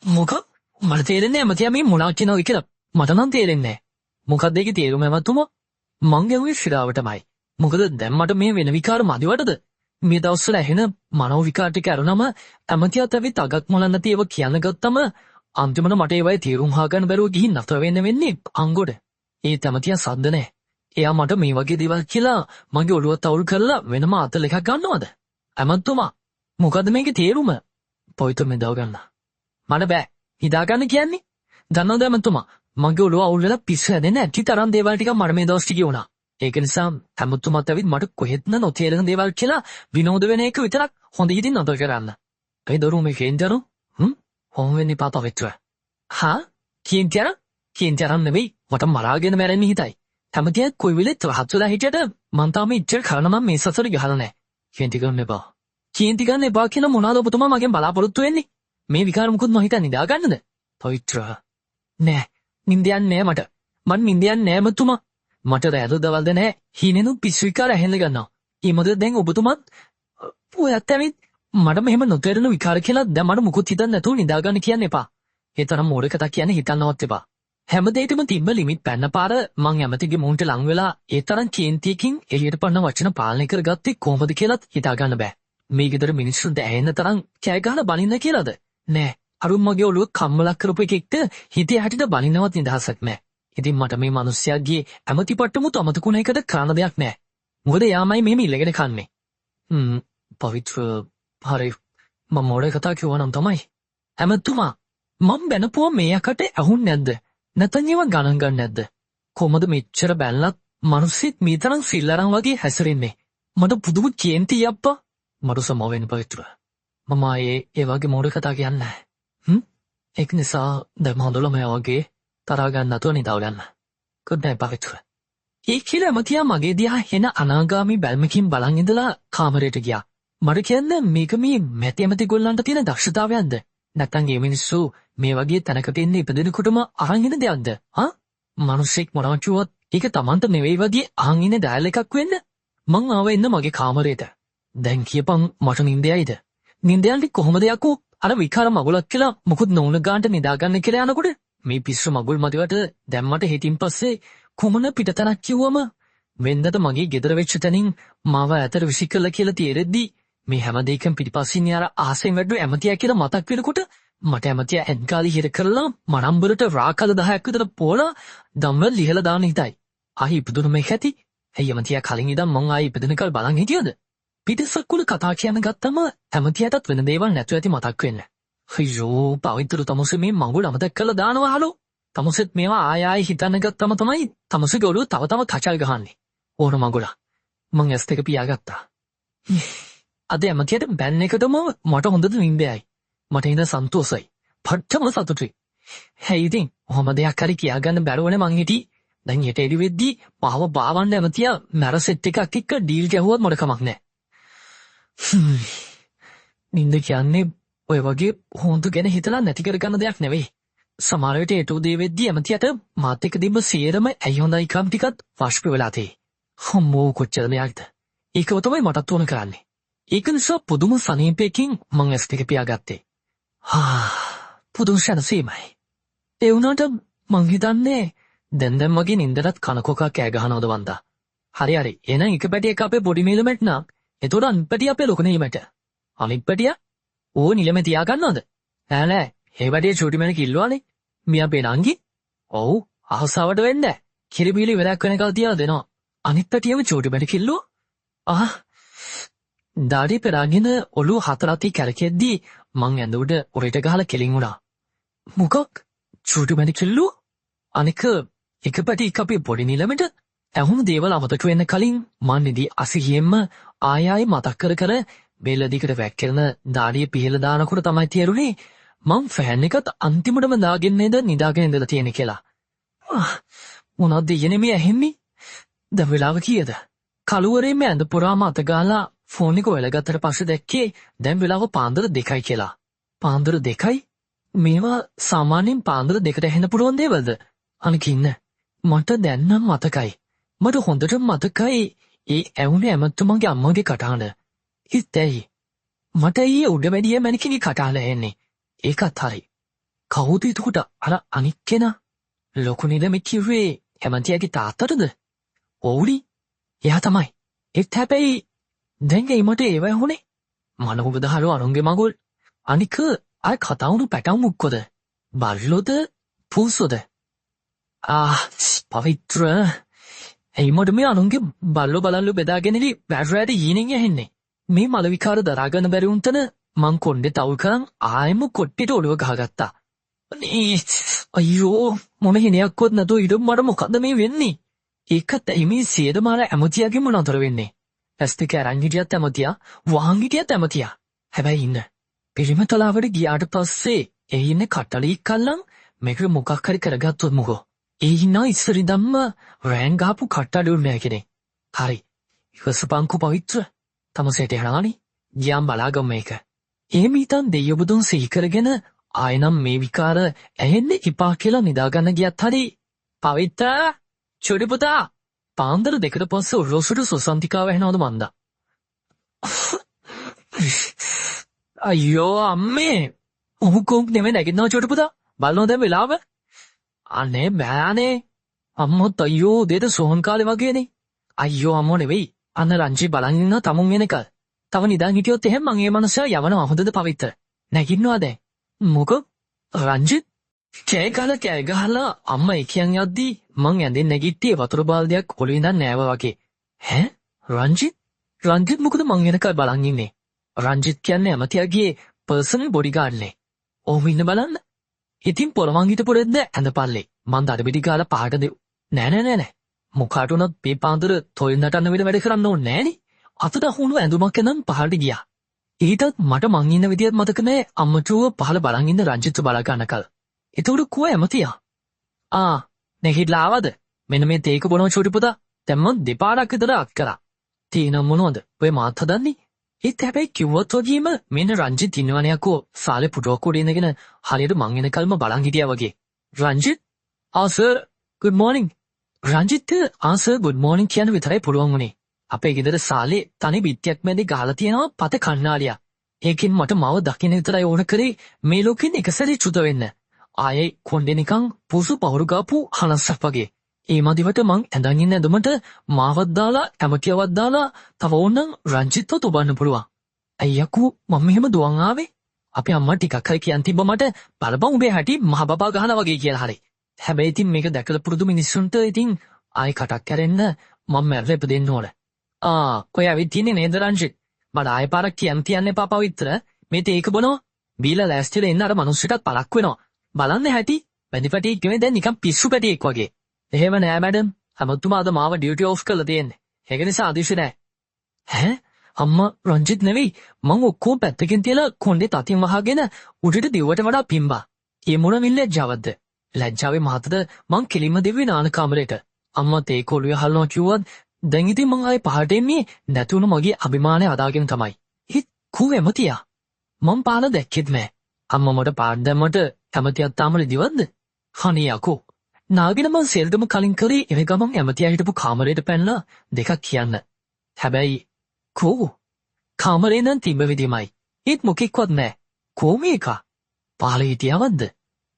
මොකක් මට තේරෙන්නේ ඇමතියා මේ මොනවා කියනවද කියලා මට නම් තේරෙන්නේ නැහැ. මොකක්ද ඒකේ තේරුම ඇමතුමා? මං ගැහුවේ ශිරාවටමයි. මොකද දැන් මට මේ වෙන විකාර මදිවටද? මේ දවස්වල ඇහෙන මනෝ විකාර ටික අරනම ඇමතියාත් ඇවිත් අගක් මොලන් නැති ඒවා කියන්න ගත්තම අන්තිමට මට ඒවයි තේරුම් හොයාගන්න බැරුව ගිහින් නැතර වෙන්නේ අංගොඩ. ඒ ඇමතියා සද්ද නැහැ. එයා මට මේ වගේ දේවල් කියලා මගේ ඔළුව තවුල් කරලා වෙනම අතල් එකක් ගන්නවද? ඇමතුමා මොකද්ද මේකේ තේරුම? පොයිත මෙදව ගන්න. මට බෑ. හිතාගන්න කියන්නේ. දන්නවද ඇමතුමා මගේ ඔළුව අවුල් වෙලා පිස්ස හැදෙන්න ඇති තරම් දේවල් ටිකක් මට මේ දවස් ටිකේ වුණා. ඒක නිසා ඇමතුමාත් ඇවිත් මට කොහෙත්ම නොතේරෙන දේවල් කියලා විනෝද වෙන එක විතරක් හොඳ හිතින් නතර කරන්න. ඒ දරුවෝ මේ කේන්දරු හොම් වෙන්නේ පාප වෙච්චව. හා කේන්දරන් නෙවෙයි මට මරාගෙන මැරෙන්න හිතයි. ඇමතියා කොයි වෙලෙත් රහත් වෙලා හිටියට මං තාම ඉච්චර කරන මම මේ සසර ගහලා නැහැ. කේන්ති ගන්න එපා. කේන්ති ගන්න එපා කියන මොනවාද ඔබතුමා මගෙන් බලාපොරොත්තු වෙන්නේ? මේ විකාර මුකුත් නොහිතා නිදාගන්නද? පවිත්‍ර නෑ නින්දයන් නෑ මට. මන් නින්දයන් නෑ මතුමා. මට රැඳ දවල්ද නෑ හීනෙනු පිස්සු විකාර ඇහෙන්න ගන්නවා. ඒ මොකද දැන් ඔබතුමාත් ඔයත් ඇවිත් මට මෙහෙම නොතේරෙන විකාර කියලා දැන් මට මුකුත් හිතන්න නැතුව නිදාගන්න කියන්න එපා. ඒ තරම් මෝඩ කතා කියන්නේ හිතන්නවත් එපා. හැමදේටම තිබ්බ ලිමිට් පැන්න පාර මං ඇමතිගේ මුන්ට ලං වෙලා ඒ තරම් කේන්තියකින් එළියට පන්න වචන පාලනය කරගත්තේ කොහොමද කියලාත් හිතාගන්න බෑ. මේ ගෙදර මිනිස්සු දැහෙන්න තරම් කෑ ගහලා බනින්න කියලාද? නෑ. අරුන් මගේ ඔළුව කම්මලක් කරපු එකෙක්ට හිතේ හැටිට බනින්නවත් නිදහසක් නෑ. ඉතින් මට මේ මිනිස්යාගේ ඇමති පට්ටමුත් අමතකුණ එකට කරන්න දෙයක් නෑ. මොකද යාමයි මෙහෙම ඉල්ලගෙන කන්නේ. පවිත්‍ර හරි මම මොඩේ කතා කිව්වා නම් තමයි. ඇමතුමා මම බැනපුවා මේ යකට ඇහුන් නැද්ද? නැත්නම් ඒව ගණන් ගන්න නැද්ද? කොහමද මෙච්චර බැලනත් මිනිස්සෙක් මේ තරම් සිල්ලරන් වගේ හැසිරෙන්නේ? මට පුදුම කේන්ති යප්පා. මට සමව වෙන්න පවිත්‍ර. මම ඒ වගේ මොඩේ කතා කියන්නේ නැහැ. ඒක නිසා දැන් හොඳලම වගේ තරහ ගන්න නැතුව නිදාව ගන්න. good night පවිත්‍ර. ඒ කියලා ඇමතියා මගේ දිහා හෙන අනාගාමී බැල්මකින් බලන් ඉඳලා කාමරයට ගියා. මට කියන්නේ මේක මේ මැති ඇමති ගොල්ලන්ට තියෙන දක්ෂතාවයක්ද? නැත්නම් මේ මිනිස්සු මේ වගේ තැනකට එන්න ඉපදෙනකොටම අහන් ඉන්න දෙයක්ද? මිනිස්සෙක් මොනවා කිව්වත් ඒක Tamanට නෙවෙයි වගේ අහන් ඉන්න ඩයල් එකක් වෙන්න. මං ආව එන්න මගේ කාමරයට. දැන් කියපන් මට නිින්දයයිද? නිින්දයන්ට කොහොමද යකෝ? අර විකාර මගුලක් කියලා මුකුත් නොවුන ගානට නිදාගන්න කියලා යනකොට මේ පිස්සු මගුල් මදිවට දැම්මට හිටින් පස්සේ කොමන පිටතනක් කිව්වම වෙන්දට මගේ ගෙදර වෙච්ච තැනින් මාව ඇතර විසිකලා කියලා තීරෙද්දි මේ හැම දෙයකම පිටිපස්සින් යාර ආසෙන් වැඩු ඇමතියා කියලා මතක් වෙනකොට මට ඇමතියා ඇන්කාලි හිර කරලා මනම්බරට රාකල 10ක් විතර පෝලා දම්වල ලිහලා දාන්න හිතයි. ආයි ඉපදුන මේක ඇති. ඇයි ඇමතියා කලින් ඉඳන් මං ආයි ඉපදෙනකල් බලන් හිටියද? පිටසක්කුල කතා කියන්න ගත්තම ඇමතියාටත් වෙන දේවල් නැතුව ඇති මතක් වෙන්න. අයියෝ පවිත්‍ර තමුසේ මේ මඟුල අමතක කරලා දානවා හලෝ. තමුසෙත් මේවා ආයෙ හිතන්න ගත්තම තමයි තමුසේගේ ඔළුව තව තව කචල් ගහන්නේ. ඕන මඟුල. මං ඇස් දෙක පියාගත්තා. අද ඇමතියට බැන් එකටම මට හොඳට නිින්දයයි. මට ඉඳ සන්තෝෂයි. පට්ටම සතුටුයි. හැයි ඉතින් ඔහොම දෙයක් හරි කියාගන්න බැරුවනේ මං හිටියේ. දැන් යට එළි වෙද්දි මාව බාවන්න ඇමතියා මැර සෙට් එකක් එක්ක ඩීල් ගැහුවත් මොඩ කමක් නැහැ. නිින්ද කියන්නේ ඔය වගේ හොන්තු ගැන හිතලා නැති කරගන්න දෙයක් නෙවෙයි. සමහර විට ඒටු දේ වෙද්දි ඇමතියට මාත් එක්ක තිබ්බ සේරම ඇයි හොඳයි කම් ටිකත් වාෂ්ප වෙලා තියෙයි. හම්මෝ කොච්චර දෙයක්ද? ඒකව තමයි මටත් ඕන කරන්නේ. ඒක නිසා පුදුම සනීපයකින් මං ඇස් දෙක පියාගත්තේ. පුදුම ශනසීමයි. ඒ වුණාට මං හිතන්නේ දැන් වගේ නින්දටත් කනකොකා කෑ ගහනවද වන්දා. හරි එහෙනම් එක පැටියක් අපේ පොඩි මීලමෙට නම් එතකොට අනිත් පැටිය අපේ ලොකු නිලමෙට. අනිත් පැටිය ඕ නිලමෙ තියා ගන්නවද? නෑ ඒ පැටිය චූටි මැන කිල්ලුවානේ. මිය අපේ නංගි? ඔව් අහසවට වෙන්න. කිරිබිලි වෙලක් වෙනකල් තියලා දෙනවා. අනිත් පැටියව චූටි මැන කිල්ලුවා. දාඩි පෙරාගෙන ඔළුව හතරati කැරකෙද්දි මං ඇඳුඩ ඔරේට ගහලා කෙලින් වුණා. මොකක්? චූටි මැන කිල්ලුවා? අනික එක පැටියක් අපේ පොඩි නිලමෙට ඇහුණු දේවල් අමතක වෙන්න කලින් මන් නිදි අසිහියෙන්ම ආයෙ මතක් කර බෙල්ල දිකට වැක්කිරන දාඩිය පිහලා දානකොට තමයි තේරුනේ මං ෆෑන් එකත් අන්තිමටම දාගෙන නේද නිදාගෙන ඉඳලා තියෙන්නේ කියලා. මොනවද යන්නේ මේ ඇහෙන්නේ? දැන් වෙලාව කීයද? කළුවරේ මේ ඇඳ පුරාම අත ගාලා ෆෝන් එක ඔයලගත්තට පස්සේ දැක්කේ දැන් වෙලාව පාන්දර 2යි කියලා. පාන්දර 2යි? මේවා සාමාන්‍යයෙන් පාන්දර 2ට ඇහෙන්න පුළුවන් දේවල්ද? අනික ඉන්න. මට දැන් නම් මතකයි. මට හොඳට මතකයි ඒ ඇවුනේ ඇමතුමගේ අම්මගේ කටහඬ. ඉතින් මට ඊයේ උඩ වැඩිය මැනිකගේ කටහඬ ඇහෙන්නේ. ඒකත් හරි. කවුද එතකොට අර අනික් කෙනා? ලොකු නිලමේ කිව්වේ හැමතියගේ තාත්තටද? ඔව්ලි. එයා තමයි. ඒත් හැබැයි දැන් මට ඒව ඇහුනේ. මනෝගද හරව අනුන්ගේ මගුල්. අනික අය කතා වුණු පැටවු මුක්කොද? බල්ලොද? පූසොද? පවිත්‍ර. ඇයි මට මේ අනුන්ගේ බල්ලෝ බලල්ලෝ බෙදාගෙනලි වැරෑට ඊනෙන් ඇහෙන්නේ. මේ මල විකාර දරාගන්න බැරි උන්ටන මං කොණ්ඩේ තවුල් කරන් ආයෙම කොට්ටේට ඔළුව ගහගත්තා. අයියෝ මොන හිණයක්වත් නැතුව ඉඩ මට මොකද්ද මේ වෙන්නේ? ඒකත් ඇයි මේ සියද මාර ඇමතියාගෙම නතර වෙන්නේ? ඇස් දෙක අරන් හිටියත් ඇමතියා, වහන් හිටියත් ඇමතියා. හැබැයි ඉන්න. පිරිමතලාවට ගියාට පස්සේ ඒ ඉන්නේ කට්ටලී කල්ලන් මේක මොකක් හරි කරගත්තොත් මොකෝ? ඒ ඉන්න ඉස්සරින්දම්ම රෑන් ගහපු කට්ටඩුල් නෑ කෙනෙක්. හරි. ඉවසපංකු පවිත්‍ර. තමසේට යනානි. ගියාම් බලාගමු මේක. ඒ මීතන් දෙයියෝ බුදුන් සිහි කරගෙන ආයෙනම් මේ විකාර ඇහෙන්නේ ඉපා කියලා නිදාගන්න ගියත් හරි. පවිත්‍ර චුඩි පුතා පාන්දර දෙකට පස්සේ උරොසුට සුසන්තිකාව ඇහෙනවද මන්දා? අයියෝ අම්මේ උමුකුම් නෙමෙයි නැගිටිනවා චුඩි පුතා. බලනවා දැන් වෙලාව. අනේ බෑනේ. අම්මොත් අයියෝ දෙද සෝහන් කාලේ වගේනේ. අයියෝ අම්මෝ නෙවෙයි. අන්න රංජි බලන් ඉන්න තමුන් වෙනකල්. තව නිදාන් හිටියොත් එහෙම මං ඒ මනුස්සයා යවනවා හොඳද පවිත්‍ර? නැගිටිනවා දැන්. මොකෝ? රංජිත් කෑ ගහලා අම්මා එකියන් යද්දී මං ඇඳෙන් නැගිට්ටියේ වතුර බාල්දියක් ඔළුවේ ඉඳන් නෑව වගේ. ඈ? රංජිත් මොකද මං වෙනකල් බලන් ඉන්නේ? රංජිත් කියන්නේ ඇමතියාගේ පර්සනල් බොඩිගාඩ්නේ. ඔහු ඉන්න බලන්න. ඉතින් පොළවන් හිටපු රෙද්ද ඇඳපල්ලේ. මං දඩබිඩි ගාලා පහට දෙව්. නෑ. මොකාට උනත් මේ පාන්දර තොල් නටන්න වෙන වැඩ කරන්න ඕනේ නෑනේ. අතට හුණු ඇඳුමක් එනම් පහට ගියා. ඊටත් මට මං ඉන්න විදියත් මතක නෑ අම්මචුව පහල බලන් ඉන්න රංජිත් බලා ගන්නකල්. එතකොට කෝ ඇමතියා? නැගිටලා ආවද? මෙන්න මේ තේක බොනවා චෝටි පුතා. දැන් මං දෙපාරක් විතර අත් කරා. තේන මොනවද? ඔය මාත් හදන්නේ? ඒත් හැබැයි කිව්වොත් වගේම මෙන්න රංජිත් ඉන්නවනේ අකෝ සාලේ පුටුවක් උඩ ඉඳගෙන හරියට මං එනකල්ම බලන් හිටියා වගේ. Ranjith? Sir good morning. Ranjith sir good morning කියන විතරයි පුළුවන් උනේ. අපේ ගෙදර සාලේ තනි බිත්තියක් මැද ගහලා තියෙනවා පත කණ්ණාඩියක්. ඒකෙන් මට මව දකින්න විතරයි ඕන කරේ මේ ලෝකෙන් එක සැරේ චුත වෙන්න. ආයේ කොණ්ඩේ නිකන් පුසු පහුරු ගාපු හනස්සක් වගේ. ඒ මදිවට මං ඇඳන් ඉන්න ඇඳුමට මාවත් දාලා ඇමතියවත් දාලා තව ඕනනම් රංජිත්ව තොබන්න පුළුවන්. අයියකෝ මම මෙහෙම දුවන් ආවේ. අපේ අම්මා ටිකක් හරි කියන් තිබ්බ මට බලපන් උඹේ හැටි මහ බබා ගහනවා වගේ කියලා හරි. හැබැයි ඉතින් මේක දැකලා පුරුදු මිනිස්සුන්ට ඉතින් ආයි කටක් කැරෙන්න මම මැරෙප දෙන්න ඕන. කොයි ඇවිත් තියන්නේ නේද රංජිත්? මට ආයෙ පාරක් කියන්න එපා පවිත්‍ර. මේ තේක බොනවා. බීලා ලෑස්තිලා එන්න අර මිනිස්සුන්ටත් පළක් වෙනවා. බලන්න හැටි වැඩි පැටියෙක් නෙවෙයි දැන් නිකන් පිස්සු පැටියෙක් වගේ. එහෙම නෑ මැඩම්. හැමතුමාද මාව ඩියුටි ඔෆ් කරලා තියෙන්නේ. ඒක නිසා අදිශි නෑ. ඈ? අම්මා රංජිත් නෙවෙයි. මං ඔක්කොම පැත්තකින් තියලා කොණ්ඩේ තතින් වහගෙන උඩට දිව්වට වඩා පිම්බා. ඒ මොන විල්ලැජ්ජාවක්ද? ලැජ්ජාවේ මහතද මං කෙලින්ම දෙව්වේ නාන කාමරේට. අම්මා තේ කොළුවේ හල්නවා කිව්වත් දැන් ඉතින් මං ආයේ පහට එන්නේ නැතුණු මගේ අභිමානය අදාගෙන තමයි. ඒත් කෝ ඇමතියා? මං පාන දැක්කෙත් නෑ. අම්මා මට පාට දැම්මට ඇමතියක් තාම ලිදිවද්ද? හණේ යකෝ. නාගෙන මං සෙල්දම කලින් කරේ එව ගමන් ඇමතියා හිටපු කාමරේට පැනලා දෙකක් කියන්න. හැබැයි කෝ කාමරේ නම් තිබ්බ විදිමයි. ඒත් මොකෙක්වත් නෑ. කෝ මේක? පහළ හිටියවද්ද?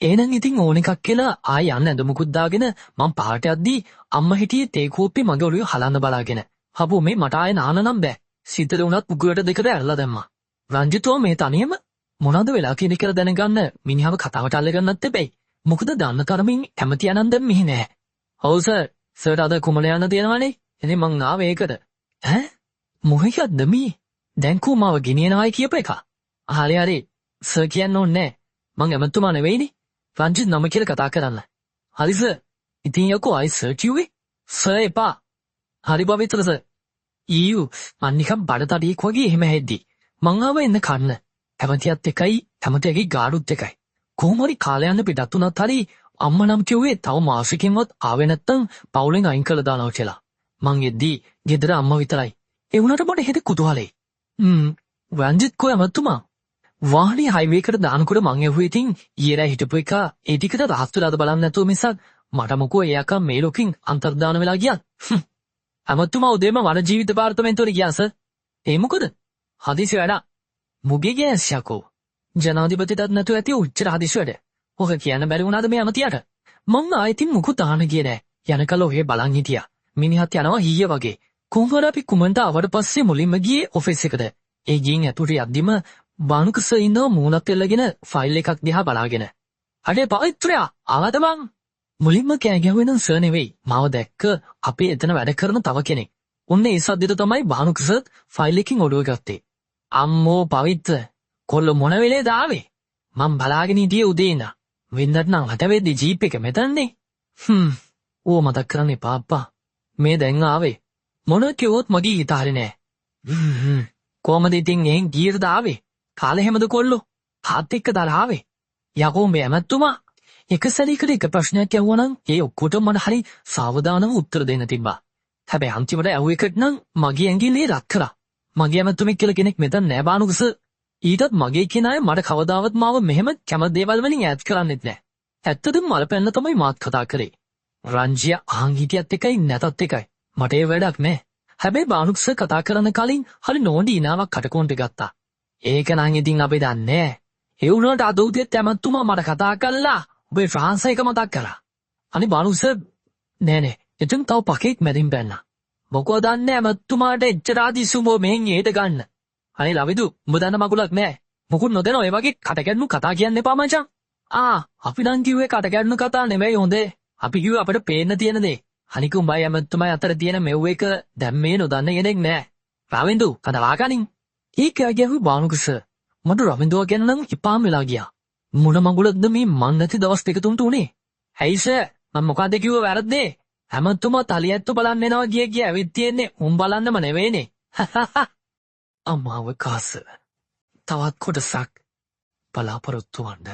එහෙනම් ඉතින් ඕන එකක් කියලා ආය යන්න ඇඳමුකුත් දාගෙන මං පහට යද්දී අම්මා හිටියේ තේ කෝප්පේ මගේ ඔළුවේ හලන්න බලාගෙන. හබෝ මේ මට ආය නාන්න නම් බෑ. සිතට උනත් උගුරට දෙකට ඇරලා දැම්මා. රංජිතෝ මේ තනියම මොනවද වෙලා කියන කියලා දැනගන්න මිනිහව කතාවට අල්ලගන්නත් එපැයි. මොකද දන්න තරමින් ඇමතියා නම් දැන් මෙහි නෑ. ඔව් සර්. සර්ට අද කුමල යන්න තියෙනවානේ. ඉතින් මං ආවේ ඒකට. ඈ? මොකක්ද මේ? දැන් කොමාව ගෙනියනවායි කියප එක. හරි. සර් කියන්න ඕනේ නෑ. මං ඇමතුමා නෙවෙයිනේ. රංජිත් නම කියලා කතා කරන්න. හරි සර්. ඉතින් යකෝ අයි සර් කිව්වේ? සර් එපා. හරි පවිත්‍ර සර්. මං නිකන් බඩතඩියෙක් වගේ එහෙම හැද්දි. මං ආව එන්න කන්න. ඇමතියත් එකයි ඇමතියගේ ගාඩුත් එකයි. කොහොම හරි කාලය යන පිටත් උනත් හරි අම්මා නම් කිව්වේ තව මාසෙකින්වත් ආවේ නැත්තම් පවුලෙන් අයින් කළා දානවා කියලා. මං එද්දී ගෙදර අම්මා විතරයි. ඒ වුණාට මට හෙද කුතුහලයි. රංජිත් කො ඇමතුමා? වාහනේ හයිවේ එකට දානකොට මං ඇහුවේ ඉතින් ඊයරා හිටපු එක ඒ ටිකට රහස් වෙලාද බලන්න නැතුව මිසක් මට මොකෝ ඒ අකම් මේ ලෝකෙන් අන්තර්දාන වෙලා ගියා. ඇමතුමා උදේම වන ජීවිත දෙපාර්තමේන්තුවට ගියා සර්. ඒ මොකද? හදිසි වැඩ. මුගේ ගෑස් යකෝ. ජනාධිපතිටත් නැතුව ඇති උච්චර හදිසි වැඩ. ඔක කියන්න බැරි වුණාද මේ ඇමතියට? මං ආයෙත් මුකුත් අහන්න ගියේ නෑ. යනකල් ඔහේ බලන් හිටියා. මිනිහත් යනවා හීය වගේ. කොහොමද අපි කුමන්ට ආවට පස්සේ මුලින්ම ගියේ ඔෆිස් එකට. ඒ ගින් ඇතුළට යද්දිම බානුක සර් ඉන්නව මූණත් එල්ලගෙන ෆයිල් එකක් දිහා බලාගෙන. අඩේ පවිත්‍රයා ආවද බං? මුලින්ම කෑ ගැහුවේ නම් සර් නෙවෙයි. මාව දැක්ක අපේ එතන වැඩ කරන තව කෙනෙක්. ඔන්න ඒ සද්දෙට තමයි බානුක සර් ෆයිල් එකකින් ඔළුව ගත්තේ. අම්මෝ පවිත්‍ර කොල්ල මොන වෙලේද ආවේ? මං බලාගෙන හිටියේ උදේ ඉඳන්. වෙන්නත් නම් 8 වෙද්දි ජීප් එක මෙතනනේ. ඕ මතක් කරන්න එපා අප්පා. මේ දැන් ආවේ. මොන කිව්වොත් මගේ හිත හරි නෑ. කොහමද ඉතින් එහෙන් ගියරද ආවේ? කාලේ හැමද කොල්ලෝ? හාත් එක්ක දාලා ආවේ. යකෝ මේ ඇමතුමා එක සැරයකට එක ප්‍රශ්නයක් ඇහුවනම් ඒ ඔක්කොටම මට හරි සාවධානව උත්තර දෙන්න තිබ්බා. හැබැයි අන්තිමට ඇහුවෙකට නම් මගේ ඇඟිල්ලේ රත් කරා. මගේ ඇමතුමෙක් කියලා කෙනෙක් මෙතන නෑ බානුකස. ඊටත් මගේ කියන අය මට කවදාවත් මාව මෙහෙම කැමති දේවල් වලින් ඈත් කරන්නෙත් නෑ. ඇත්තටම මල පැන්න තමයි මාත් කතා කරේ. රංජිය අහන් හිටියත් එකයි නැතත් එකයි. මට ඒ වැඩක් නෑ. හැබැයි බානුකස කතා කරන කලින් හරි නෝන්ඩි ඉනාවක් කටකොන්ට ගත්තා. ඒක නම් ඉතින් අපි දන්නේ නෑ. ඒ වුණාට අද උදේත් ඇමතුමා මට කතා කළා. ඔබේ ෆ්‍රාන්ස් එක මතක් කරා. අනේ බානුකස නෑ එතන තව පකෙක් මැදින් බැන්නා. මොකෝ දන්නේ ඇමතුමාට එච්චර ආදිසුමෝ මෙහෙන් ඒට ගන්න. අනේ ලවිදු උඹ දන්න මගුලක් නෑ. මොකුත් නොදැන ඔය වගේ කටකැඩුණු කතා කියන්න එපා මචං. අපි නම් කිව්වේ කටකැඩුණු කතා නෙමෙයි හොඳේ. අපි කිව්වේ අපිට පේන්න තියෙන දේ. අනික උඹයි ඇමතුමයි අතර තියෙන මෙව් එක දැන් මේ නොදන්න කෙනෙක් නෑ. රවින්දු කතාවා ගනින්. ඒක ගැහුව බානුකස. මට රවින්දුව ගැන නම් ඉපාම් වෙලා ගියා. මොන මගුලක්ද මේ මන් නැති දවස් දෙක තුනට උනේ? ඇයි සර් මම මොකද කිව්ව වැරද්දේ? ඇමතුමා තලියැත්තු බලන්න එනවා කිය ඇවිත් තියෙන්නේ උන් බලන්නම නෙවෙයිනේ. අම්මාව කාස. තවත් කොටසක් බලාපොරොත්තු වන්න.